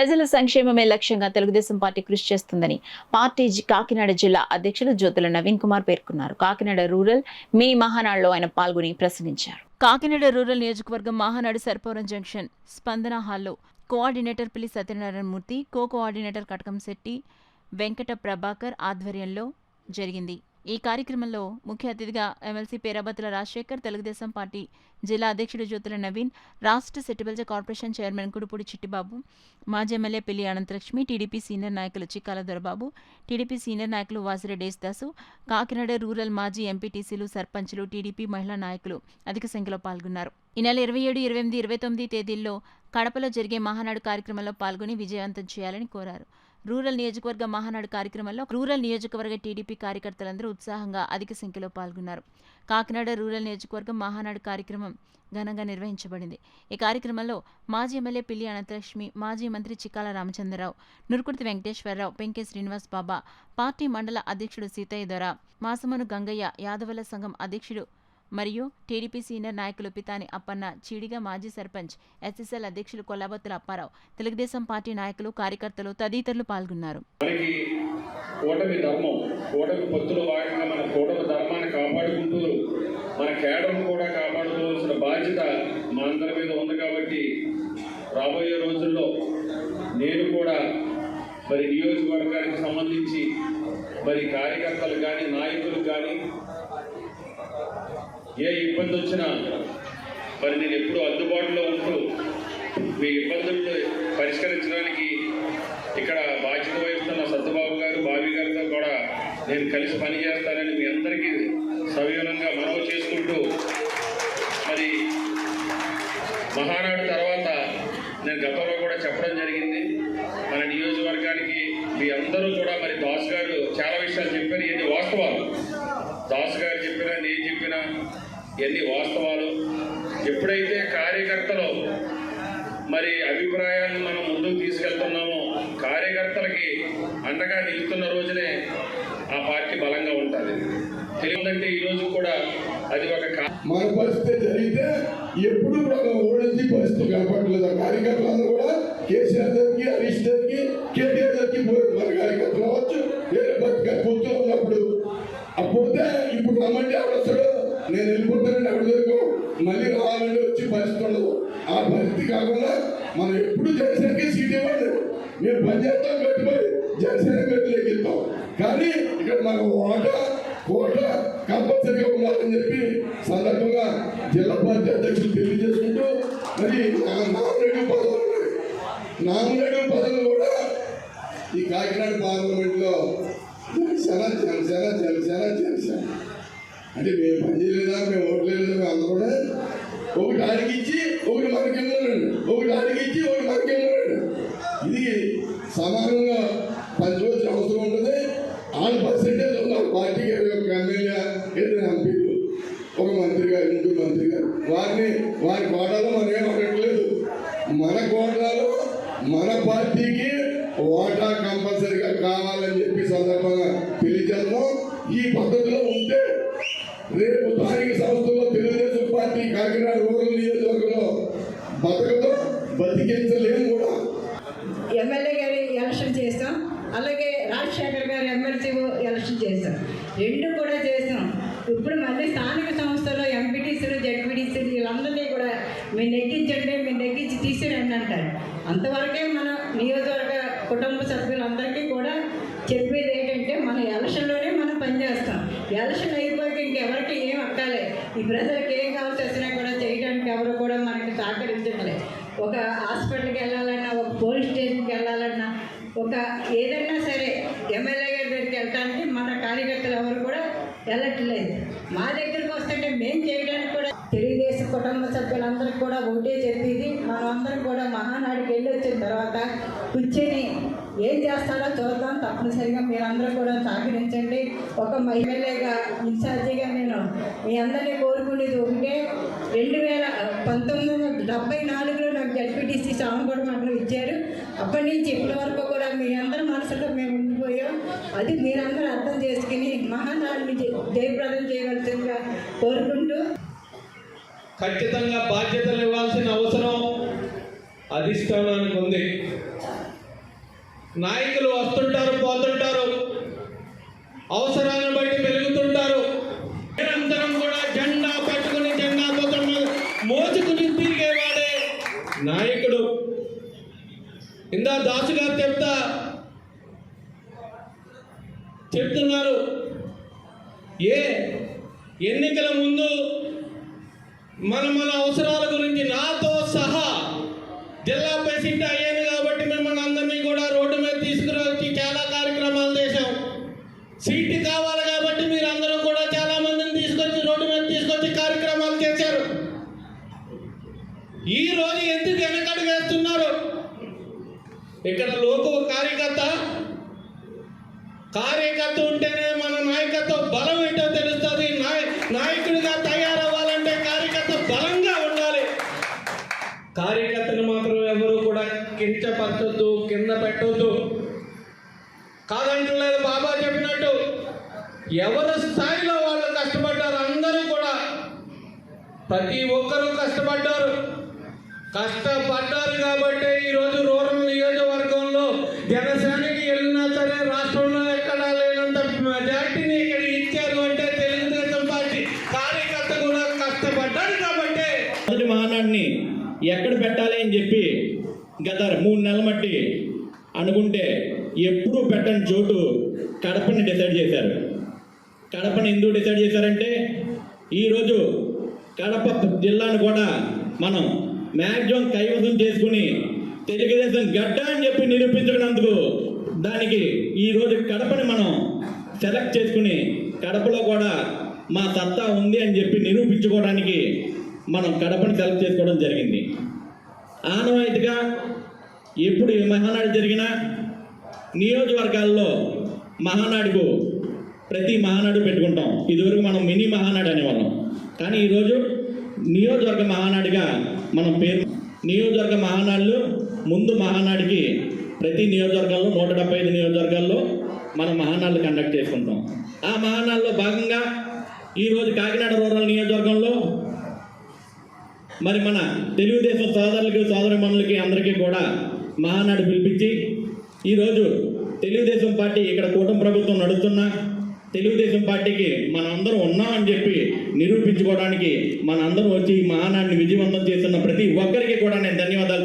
ప్రజల సంక్షేమమే లక్ష్యంగా తెలుగుదేశం పార్టీ కృషి చేస్తుందని పార్టీ కాకినాడ జిల్లా అధ్యక్షులు జ్యోతుల నవీన్ కుమార్ పేర్కొన్నారు. కాకినాడ రూరల్ మినీ మహానాడులో ఆయన పాల్గొని ప్రసంగించారు. కాకినాడ రూరల్ నియోజకవర్గం మహానాడు సర్పవరం జంక్షన్ స్పందన హాల్లో కోఆర్డినేటర్ పిల్లి సత్యనారాయణ మూర్తి, కోఆర్డినేటర్ కటకం శెట్టి వెంకట ప్రభాకర్ ఆధ్వర్యంలో జరిగింది. ఈ కార్యక్రమంలో ముఖ్య అతిథిగా ఎమ్మెల్సీ పేరాబత్తుల రాజశేఖర్, తెలుగుదేశం పార్టీ జిల్లా అధ్యక్షుడు జ్యోతుల నవీన్, రాష్ట్ర సెట్టిబెల్జ కార్పొరేషన్ చైర్మన్ కుడుపూడి చిట్టిబాబు, మాజీ ఎమ్మెల్యే పిల్లి అనంతలక్ష్మి, టీడీపీ సీనియర్ నాయకులు చిక్కాల దొరబాబు, టీడీపీ సీనియర్ నాయకులు వాసిరెడ్డి యేసుదాసు, కాకినాడ రూరల్ మాజీ ఎంపీటీసీలు, సర్పంచులు, టీడీపీ మహిళా నాయకులు అధిక సంఖ్యలో పాల్గొన్నారు. ఈ నెల 27, 28, 29 తేదీల్లో కడపలో జరిగే మహానాడు కార్యక్రమంలో పాల్గొని విజయవంతం చేయాలని కోరారు. రూరల్ నియోజకవర్గ మహానాడు కార్యక్రమంలో రూరల్ నియోజకవర్గ టీడీపీ కార్యకర్తలందరూ ఉత్సాహంగా అధిక సంఖ్యలో పాల్గొన్నారు. కాకినాడ రూరల్ నియోజకవర్గం మహానాడు కార్యక్రమం ఘనంగా నిర్వహించబడింది. ఈ కార్యక్రమంలో మాజీ ఎమ్మెల్యే పిల్లి అనంతలక్ష్మి, మాజీ మంత్రి చిక్కాల రామచంద్రరావు, నురుకుర్తి వెంకటేశ్వరరావు, పెంకే శ్రీనివాస్ బాబా, పార్టీ మండల అధ్యక్షుడు సీతయ్య దొర, మాసమను గంగయ్య, యాదవల సంఘం అధ్యక్షుడు మరియు టీడీపీ సీనియర్ నాయకులు పితాని అప్పన్న, చీడిగా మాజీ సర్పంచ్, ఎస్ఎస్ఎల్ అధ్యక్షులు కొల్లాబత్తుల అప్పారావు, తెలుగుదేశం పార్టీ నాయకులు, కార్యకర్తలు తదితరులు పాల్గొన్నారు. కూటమి ధర్మం, కూటమి పొత్తుల భాగంగా మన కూటమి ధర్మాన్ని కాపాడుకుంటూ మన కేడర్ను కూడా కాపాడుకోవాల్సిన బాధ్యత మా అందరి మీద ఉంది. కాబట్టి రాబోయే రోజుల్లో నేను కూడా మరి నియోజకవర్గానికి సంబంధించి మరి కార్యకర్తలు కానీ నాయకులు కానీ ఏ ఇబ్బంది వచ్చినా మరి నేను ఎప్పుడూ అందుబాటులో ఉంటూ మీ ఇబ్బందులను పరిష్కరించడానికి ఇక్కడ బాధ్యత వహిస్తున్న సత్యబాబు గారు, బాబీ గారితో కూడా నేను కలిసి పనిచేస్తానని మీ అందరికీ సవివరంగా మనవి చేసుకుంటూ, మరి మహానాడు తర్వాత నేను గతంలో కూడా చెప్పడం జరిగింది, మన నియోజకవర్గానికి మీ అందరూ కూడా మరి దాస్ గారు చాలా విషయాలు చెప్పారు. ఇవన్నీ వాస్తవాలు. దాస్ గారు చెప్పినా, నేను చెప్పినా ఇవన్నీ వాస్తవాలు. ఎప్పుడైతే కార్యకర్తలు మరి అభిప్రాయాలను మనం ముందుకు తీసుకెళ్తున్నామో, కార్యకర్తలకి అండగా నిలుస్తున్న రోజునే ఆ పార్టీ బలంగా ఉంటుంది. తెలియదంటే ఈ రోజు కూడా అది ఒక మన పరిస్థితి జరిగితే ఎప్పుడు ఓడించి పరిస్థితి కనపడలేదు. ఆ కార్యకర్తలందరూ కూడా కేసీఆర్ దగ్గరికి, హరీష్ దగ్గరికి, కేటీఆర్ దగ్గరికి పోయారు. మన కార్యకర్తలు అవ్వచ్చు, వేరే పొత్తు ఉన్నప్పుడు పోతే ఇప్పుడు రమ్మంటే ఎవడొస్తాడు, నేను వెళ్ళిపోతానండి ఎవరి దగ్గర మళ్ళీ రావాలంటే వచ్చి పరిస్థితి ఉండదు. ఆ పరిస్థితి కాకుండా మనం ఎప్పుడు జనసేనకి సీట్ ఇవ్వండి, మేము పనిచేస్తాం కట్టుబడి జనసేన గట్టులోకి వెళ్తాం. కానీ ఇక్కడ మనకు కోట కంపల్సరీగా ఉండాలని చెప్పి సందర్భంగా జిల్లా పార్టీ అధ్యక్షులు తెలియజేసుకుంటూ, మరి నామినేటివ్ పదవులు కూడా ఈ కాకినాడ పార్లమెంట్లో జనసేన అంటే మేము పనిచేయలేదా, మేము ఓట్లేదా, మేము అందరూ కూడా ఒకటి అడిగిచ్చి ఒకటి మనకెళ్ళండి, ఒకటి అడిగిచ్చి ఒకటి మనకెళ్ళండి. ఇది సమానంగా పంచవలసిన అవసరం ఉంటుంది. 6% ఉన్నారు పార్టీకి. 21 ఎమ్మెల్యే, 2 ఎంపీలు, ఒక మంత్రి గారు, 3 మంత్రి గారు. వారి కోటాలో మనం ఏం అడగట్లేదు. మన కోటాలో మన పార్టీకి ఓటా కంపల్సరీగా కావాలని చెప్పి సందర్భంగా తెలియజేద్దాం. ఈ పద్ధతిలో ఉంటే రేపు స్థానిక సంస్థల్లో తెలుగుదేశం పార్టీ కాకినాడ రూరల్ నియోజకవర్గంలో బతికించలేము కూడా. ఎమ్మెల్యే గారి ఎలక్షన్ చేస్తాం, అలాగే రాజశేఖర్ గారి ఎమ్మెల్సీ ఎలక్షన్ చేస్తాం, 2 కూడా చేస్తాం. ఇప్పుడు మళ్ళీ స్థానిక సంస్థలో ఎంపీటీసీలు, జెడ్పీటీసీలు వీళ్ళందరినీ కూడా మీరు నెగ్గించండి, మీరు నెగ్గించి తీసిరండి అంటారు. అంతవరకే మన నియోజకవర్గ కుటుంబ సభ్యులందరికీ కూడా చెప్పేది ఏంటంటే, మన ఎలక్షన్లోనే మనం పనిచేస్తాం. ఎలక్షన్ అయిపోయాక ఇంకెవరికి ఏం అక్కాలే, ఈ ప్రజలకు ఏం కావాల్సి వచ్చినా కూడా చేయడానికి ఎవరు కూడా మనకి సహకరించట్లేదు. ఒక హాస్పిటల్కి వెళ్ళాలన్నా, ఒక పోలీస్ స్టేషన్కి వెళ్ళాలన్నా, ఒక ఏదైనా సరే ఎమ్మెల్యే గారి దగ్గరికి వెళ్ళడానికి మన కార్యకర్తలు ఎవరు కూడా వెళ్ళట్లేదు. మా దగ్గరికి వస్తుంటే మేము చేయడానికి కూడా తెలుగుదేశం కుటుంబ సభ్యులందరికీ కూడా ఒకటే చెప్పేది, మనమందరం కూడా మహానాడికి వెళ్ళి వచ్చిన తర్వాత కూర్చొని ఏం చేస్తారో చూద్దాం. తప్పనిసరిగా మీరందరూ కూడా సహకరించండి. ఒక ఎమ్మెల్యేగా ఇన్ఛార్జిగా నేను మీ అందరినీ కోరుకునేది ఒకటే, 1974లో నాకు జడ్పీటీసీ సామగూడ మండలం ఇచ్చారు. అప్పటి నుంచి ఇప్పటి వరకు కూడా మీ అందరి మనసులో మేము ఉండిపోయాం. అది మీరందరూ అర్థం చేసుకుని మహానాడిని జయప్రదం చేయవలసిందిగా కోరుకుంటూ, ఖచ్చితంగా బాధ్యతలు ఇవ్వాల్సిన అవసరం అధిష్టానానికి ఉంది. నాయకులు వస్తుంటారు, పోతుంటారు, అవసరాన్ని బట్టి పెరుగుతుంటారు. నిరంతరం కూడా జెండా పట్టుకుని జెండా పత్రం మోచుకుని తిరిగేవాడే నాయకుడు. ఇందా దాసు గారు చెప్తున్నారు, ఎన్నికల ముందు మన అవసరాల గురించి నాతో సహా జిల్లా ప్రెసిడెంట్ అయ్యాను కాబట్టి మిమ్మల్ని అందరినీ కూడా రోడ్డు మీద తీసుకురావచ్చి చాలా కార్యక్రమాలు చేశాం. సీటు కావాలి కాబట్టి మీరు అందరూ కూడా చాలా మందిని తీసుకొచ్చి రోడ్డు మీద తీసుకొచ్చి కార్యక్రమాలు చేశారు. ఈ రోజు ఎందుకు వెనకడు వేస్తున్నారు? ఇక్కడ లోక కార్యకర్త ఉంటేనే మన నాయకత్వ బలం ఏంటో తెలుస్తుంది. నాయకుడిగా తయారవ్వాలంటే కార్యకర్త బలంగా ఉండాలి. కార్యకర్తను మాత్రం ఎవరు కూడా కించపరచొద్దు, కింద పెట్టొద్దు. కాదంటలేదు, బాబా చెప్పినట్టు ఎవరి స్థాయిలో వాళ్ళు కష్టపడ్డారు. అందరూ కూడా ప్రతి ఒక్కరూ కష్టపడ్డారు కాబట్టి ఈరోజు రూరల్ నియోజకవర్గంలో జనసేనకి వెళ్ళినా సరే రాష్ట్రంలో ఎక్కడా లేనంత మెజార్టీని ఇక్కడ ఇచ్చారు అంటే తెలుగుదేశం పార్టీ కార్యకర్త కూడా కష్టపడ్డారు కాబట్టి. మొదటి మహానాడిని ఎక్కడ పెట్టాలి అని చెప్పి గత 3 నెలల మట్టి అనుకుంటే ఎప్పుడూ పెట్టని చోటు కడపని డిసైడ్ చేశారు. కడపని ఎందుకు డిసైడ్ చేశారంటే ఈరోజు కడప జిల్లాను కూడా మనం మ్యాక్సిమం కైవసం చేసుకుని తెలుగుదేశం గడ్డ అని చెప్పి నిరూపించుకున్నందుకు దానికి ఈరోజు కడపని మనం సెలెక్ట్ చేసుకుని కడపలో కూడా మా సత్తా ఉంది అని చెప్పి నిరూపించుకోవడానికి మనం కడపని సెలెక్ట్ చేసుకోవడం జరిగింది. ఆనవాయితీగా ఎప్పుడు ఈ మహానాడు జరిగినా నియోజకవర్గాల్లో మహానాడుకు ప్రతి మహానాడు పెట్టుకుంటాం. ఇదివరకు మనం మినీ మహానాడు అనేవాళ్ళం, కానీ ఈరోజు నియోజకవర్గ మహానాడుగా మనం పేరు. నియోజకవర్గ మహానాడులు ముందు మహానాడికి ప్రతి నియోజకవర్గంలో 175 నియోజకవర్గాల్లో మనం మహానాడులు కండక్ట్ చేసుకుంటాం. ఆ మహానాడులో భాగంగా ఈరోజు కాకినాడ రూరల్ నియోజకవర్గంలో మరి మన తెలుగుదేశం సోదరులకి సోదరిమణులకి అందరికీ కూడా మహానాడు పిలిపించి ఈరోజు తెలుగుదేశం పార్టీ ఇక్కడ కూటమి ప్రభుత్వం నడుస్తున్నా తెలుగుదేశం పార్టీకి మనందరం ఉన్నామని చెప్పి నిరూపించుకోవడానికి మనందరం వచ్చి ఈ మహానాడిని విజయవంతం చేస్తున్న ప్రతి ఒక్కరికి కూడా నేను ధన్యవాదాలు